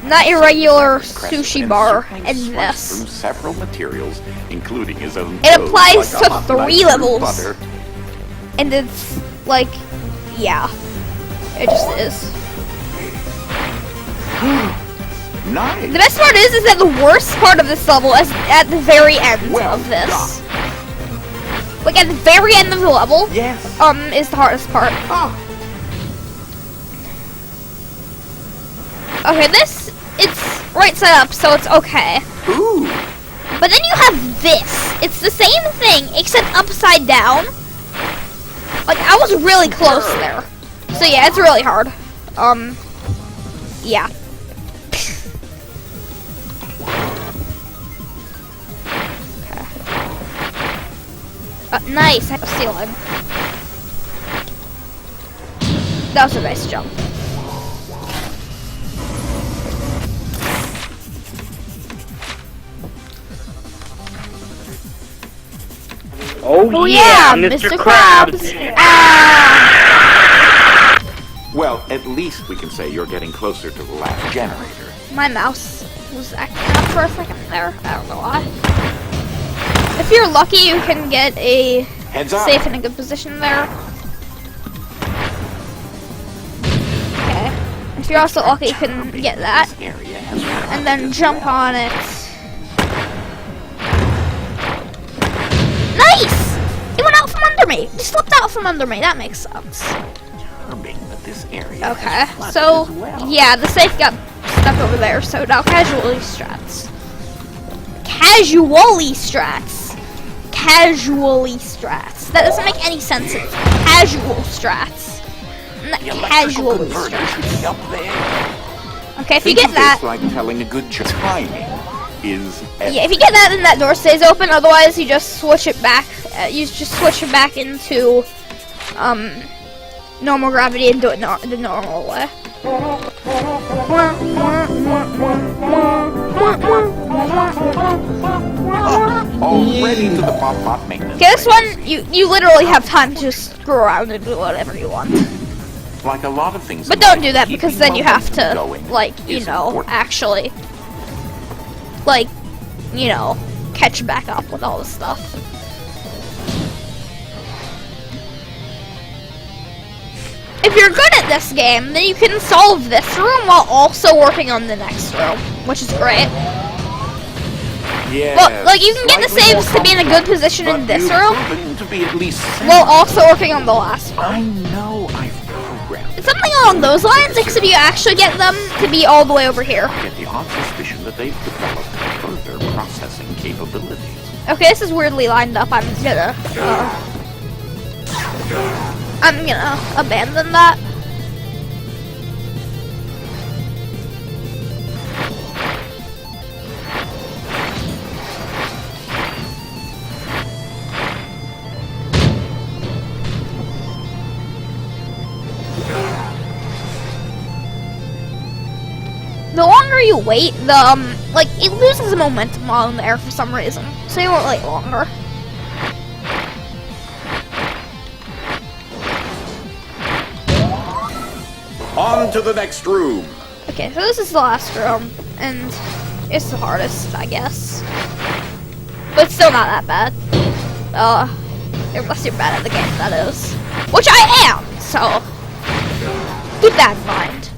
not irregular Impressive, sushi and bar, certainly and sliced this. through several materials, including his own It toes, applies like a to hot 3 knife through levels. butter. And it's like, yeah, it just is. Nice. The best part is that the worst part of this level is at the very end Well of this. done. Like at the very end of the level, Yes. is the hardest part. Oh. Okay, this, it's right set up, so it's okay. Ooh. But then you have this. It's the same thing, except upside down. Like, I was really close there. So yeah, it's really hard. Yeah. Okay. Nice, I have a ceiling. That was a nice jump. Oh yeah, Mr. Krabs. Well, at least we can say you're getting closer to the last generator. My mouse was acting up for a second there. I don't know why. If you're lucky, you can get a Heads up. safe and a good position there. Okay. If you're also lucky, you can get that. This area has And then jump on it. Nice! It went out from under me. It slipped out from under me. That makes sense. disturbing that this area Okay, has flooded so, as well. yeah, the safe got stuck over there, so now casually strats. Casually strats. Casually strats. That doesn't make any sense. It's casual strats. Not The electrical casually converter should strats. be up there. Okay, if you Think get of that, this like telling a good joke. Timing is yeah, if you get that, then that door stays open. Otherwise, you just switch it back. You just switch it back into normal gravity and do it the normal way. already to the bot maintenance. Okay, this phase. one you literally have time to just screw around and do whatever you want. Like a lot of things. But in don't life, do that keeping because then you have momentum to, going like, you is know, important. actually, like, you know, catch back up with all the stuff. If you're good at this game, then you can solve this room while also working on the next room, which is great. Yes, Well, like, you can get the slightly more saves to be in a good complex, position in but this you've room, proven to be at least while also working on the last room. I know I've programmed. It's something along those lines, except you actually get them to be all the way over here. I get the odd suspicion that they've developed further processing capabilities. Okay, this is weirdly lined up. I'm gonna abandon that. The longer you wait, the like it loses momentum while in the air for some reason, so you won't wait longer. On to the next room. Okay, so this is the last room, and it's the hardest, I guess, but it's still not that bad. Unless you're bad at the game, that is, which I am. So keep that in mind.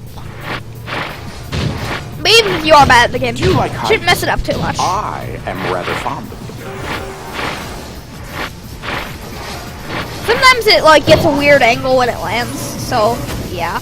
But even if you are bad at the game, Do you like shouldn't mess it up too much. I am rather fond of them. Sometimes it like gets a weird angle when it lands, so yeah.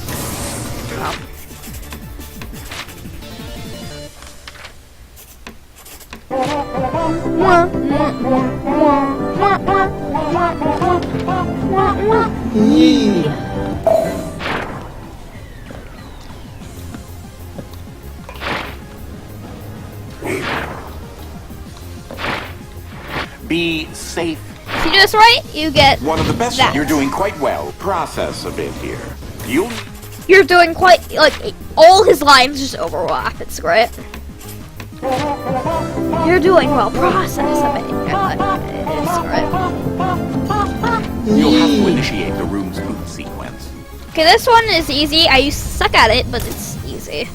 Be safe. If you do this right, you get One of the best. that. You're doing quite well. Process a bit here. You'll You're doing quite like all his lines just overlap. It's great. You're doing well. Process of it. It's great. You'll have to initiate the room's boot sequence. Okay, this one is easy. I used to suck at it, but it's easy.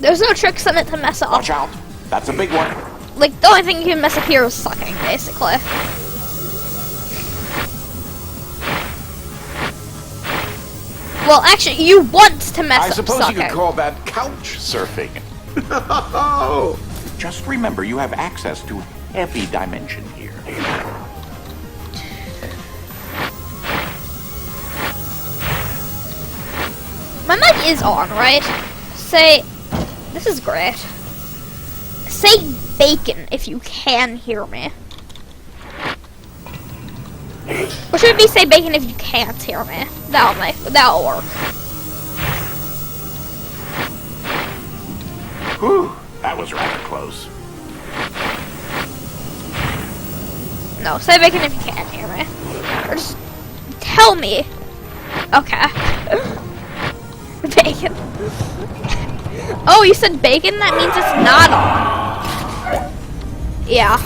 There's no tricks in it to mess up. Watch out. That's a big one. Like, the only thing you can mess up here is sucking, basically. Well, actually, you want to mess I up suppose sucking. you could call that couch surfing. Just remember, you have access to heavy dimension here. My mic is on, right? Say, this is great. Say bacon if you can hear me. Or should it be say bacon if you can't hear me? That'll work. Whew, that was rather close. No, say bacon if you can't hear me. Or just tell me. Okay. Bacon. Oh, you said bacon? That means it's not on. Yeah.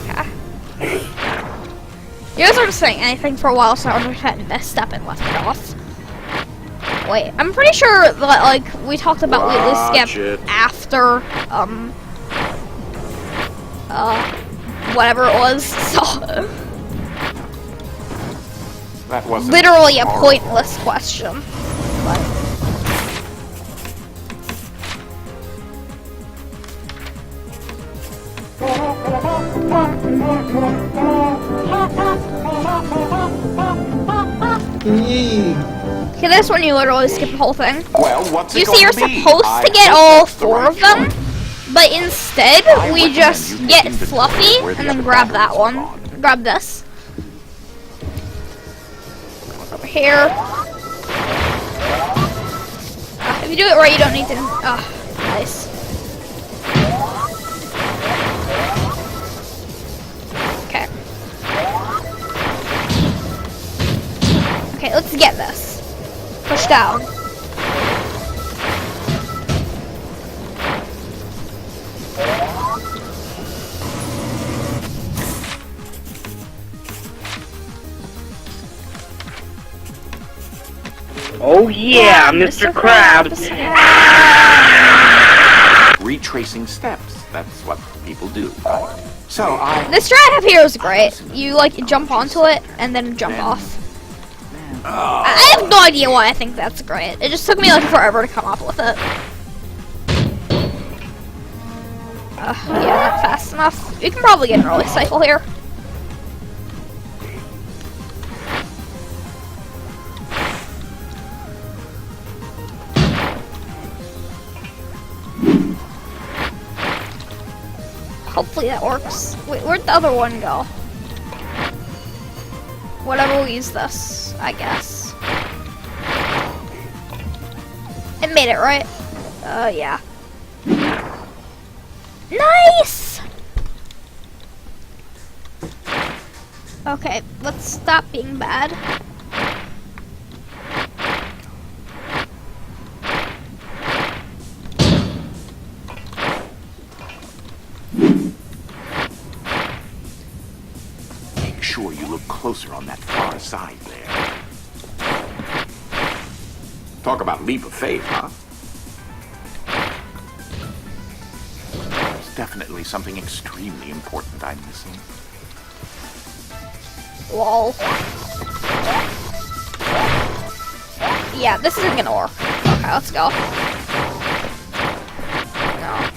Okay. You guys weren't saying anything for a while, so I had messed up and left it off. Wait, I'm pretty sure that, like, we talked about we at least skip after, whatever it was, so... That wasn't Literally a hard. pointless question. But... Okay, this one you literally skip the whole thing. Well, what's it You see, going you're to be? supposed I to get hope all that's the 4 right of them, choice. but instead I we recommend just you get take inventory Fluffy where the and then other grab that batteries are one. gone. Grab this. Over here. If you do it right, you don't need to. Nice. Okay. Okay, let's get this. Push down. Oh yeah, Mr. Krabs. Retracing steps. That's what people do, right? So I... This strat up here is great. You like jump onto it and then jump off. I have no idea why I think that's great. It just took me like forever to come up with it. Yeah, not fast enough. You can probably get an early cycle here. Hopefully that works. Wait, where'd the other one go? Whatever, we'll use this, I guess. It made it, right? Yeah. Nice! Okay, let's stop being bad. Make sure you look closer on that far side there. Talk about leap of faith, huh? There's definitely something extremely important I'm missing. Lol. Yeah, this isn't gonna work. Okay, let's go. No.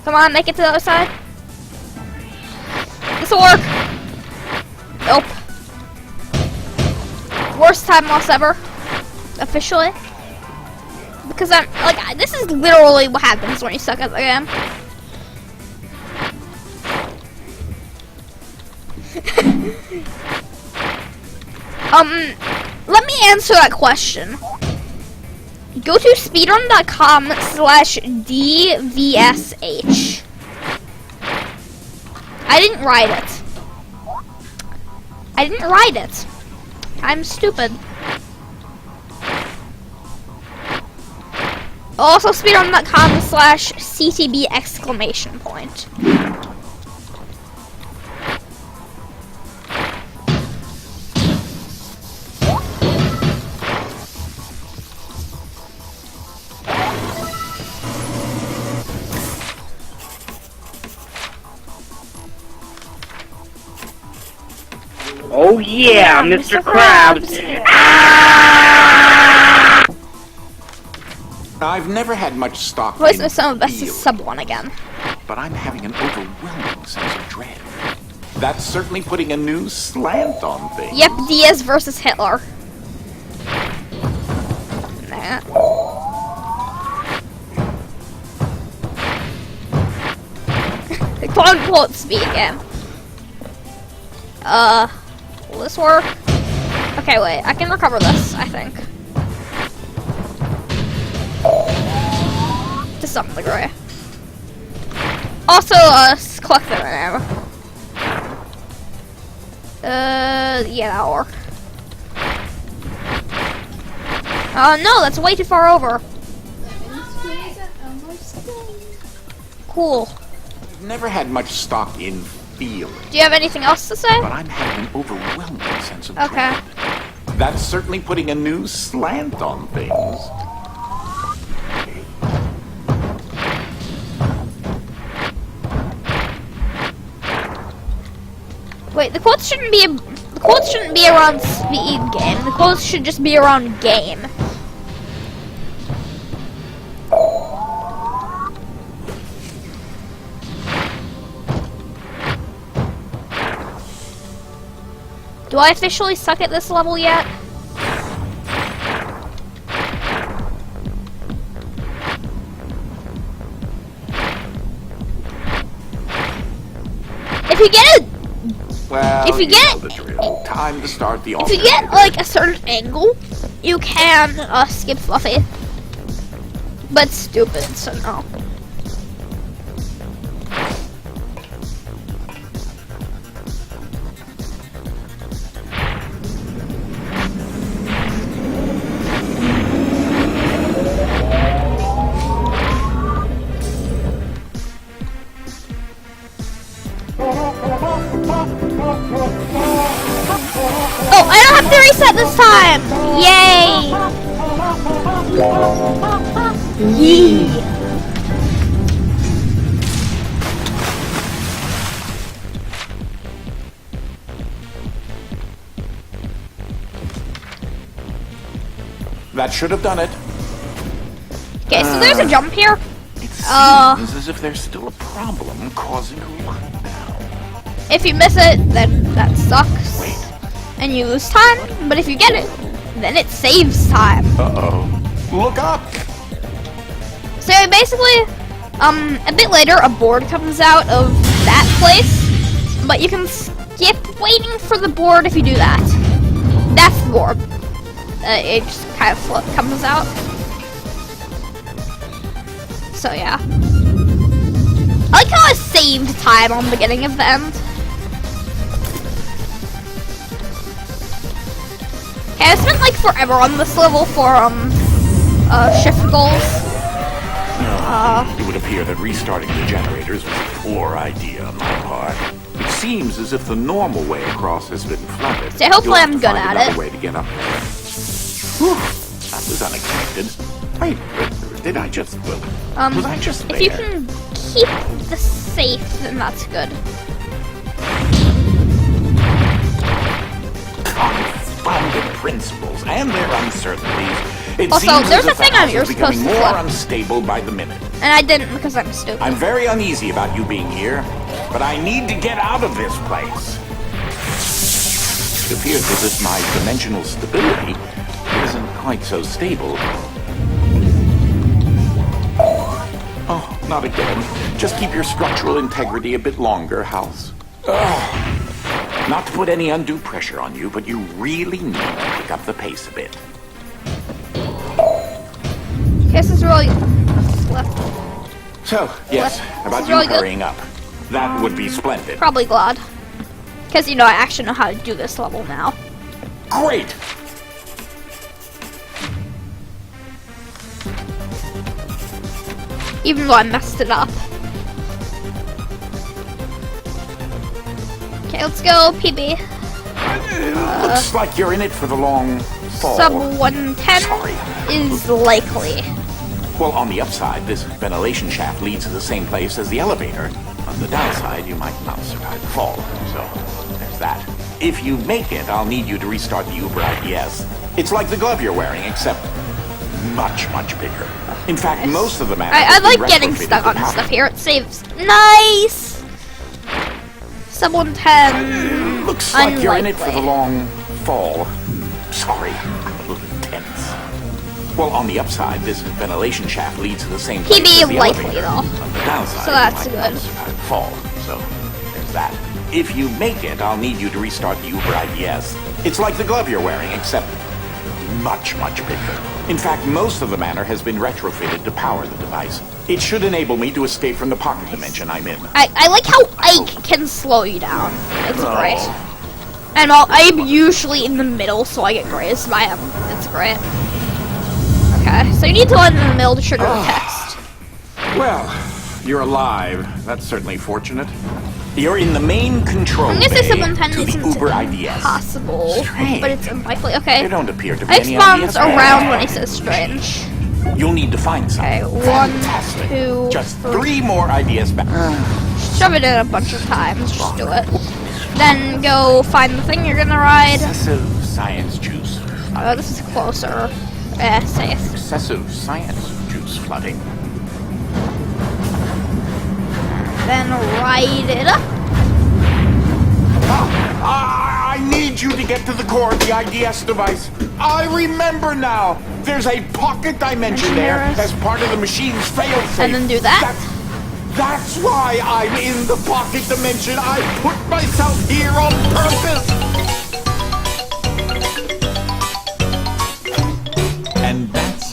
Come on, make it to the other side. This'll work. Nope. Worst time loss ever. Officially. Because I'm, like, this is literally what happens when you suck at the game. Let me answer that question. Go to speedrun.com/DVSH. I didn't write it. I didn't write it. I'm stupid. Also speedrun.com/CTB exclamation point. Oh yeah, Mr. Krabs. I've never had much stock Voice in of some of us is feeling, sub 1 again. but I'm having an overwhelming sense of dread. That's certainly putting a new slant on things. Yep, Diaz versus Hitler. Nah. Quote unquote speak again. Will this work? Okay, wait, I can recover this, I think. To some degree. Also, collect them ammo. Yeah, that'll work. No, that's way too far over. Cool. I've never had much stock in feeling, Do you have anything else to say? but I'm having an overwhelming sense of Okay. dread. That's certainly putting a new slant on things. Wait, the quotes shouldn't be around speed game. The quotes should just be around game. Do I officially suck at this level yet? If you get it, Well, If you get- know the drill. Time to start the if you get like a certain angle, you can skip Fluffy. But it's stupid, so no. Oh, I don't have to reset this time! Yay! Yee. That should have done it. Okay, so there's a jump here. It Uh. seems as if there's still a problem causing a lockdown. If you miss it, then that sucks. Wait. And you lose time, but if you get it, then it saves time. Uh-oh. Look up! So basically, a bit later, a board comes out of that place, but you can skip waiting for the board if you do that. That's the board. It just kind of comes out. So yeah. I like how I saved time on the beginning of the end. Okay, I spent like forever on this level for shift goals. It would appear that restarting the generators was a poor idea on my part. It seems as if the normal way across has been flooded. So hopefully You'll have I'm to good find at another it. way to get up there. Whew, that was unexpected. Wait, did I just... was I just there? If you can keep the safe, then that's good. Confounded principles and their uncertainties. It Also, seems there's as a if the thing house you're is becoming supposed to more flip. unstable by the minute. And I didn't because I'm stupid. I'm very uneasy about you being here, but I need to get out of this place. It appears as if my dimensional stability isn't quite so stable. Oh, not again. Just keep your structural integrity a bit longer, House. Ugh. Not to put any undue pressure on you, but you really need to pick up the pace a bit. This is really flip. So, yes, What? about This is you really good. hurrying up. That would be splendid. Probably glad. Because, you know, I actually know how to do this level now. Great! Even though I messed it up. Okay, let's go, PB. Looks like you're in it for the long fall. Sub 110 Sorry. is likely. Well, on the upside, this ventilation shaft leads to the same place as the elevator. On the downside, you might not survive the fall. So, there's that. If you make it, I'll need you to restart the Uber IDS. It's like the glove you're wearing, except much, much bigger. In fact, most of the matter I has been like getting retrofitted stuck to on power- stuff here. It saves. Nice! Sub 110. Looks like you're in it for the Unlikely. long fall. Sorry, I'm a little intense. Well, on the upside, this ventilation shaft leads to the same place PB as the likely, elevator. though. On the downside, So that's you might not good. survive the fall. So there's that. If you make it, I'll need you to restart the Uber IDS. It's like the glove you're wearing, except much, much bigger. In fact, most of the manor has been retrofitted to power the device. It should enable me to escape from the pocket dimension I'm in. I like how Ike can slow you down. It's great. And I'm usually in the middle, so I get grazed by him. It's great. Okay, so you need to land in the middle to trigger the text. Well, you're alive. That's certainly fortunate. You're in the main control I'm gonna say bay sub 110 to the isn't Uber IDS. possible, Strange. but it's unlikely. Okay. There don't appear to be Ike any spawns IDS around when he says strange. You'll need to find some. Okay, 1, Fantastic. 2, Just 3 more IDS back. Shove it in a bunch of times. Just do it. Then go find the thing you're gonna ride. Excessive science juice. Oh, this is closer. Safe. Excessive science juice flooding. Then ride it up. I need you to get to the core of the IDS device. I remember now. There's a pocket dimension there Engineers. as part of the machine's failsafe. And then do that. That's why I'm in the pocket dimension. I put myself here on purpose. And that's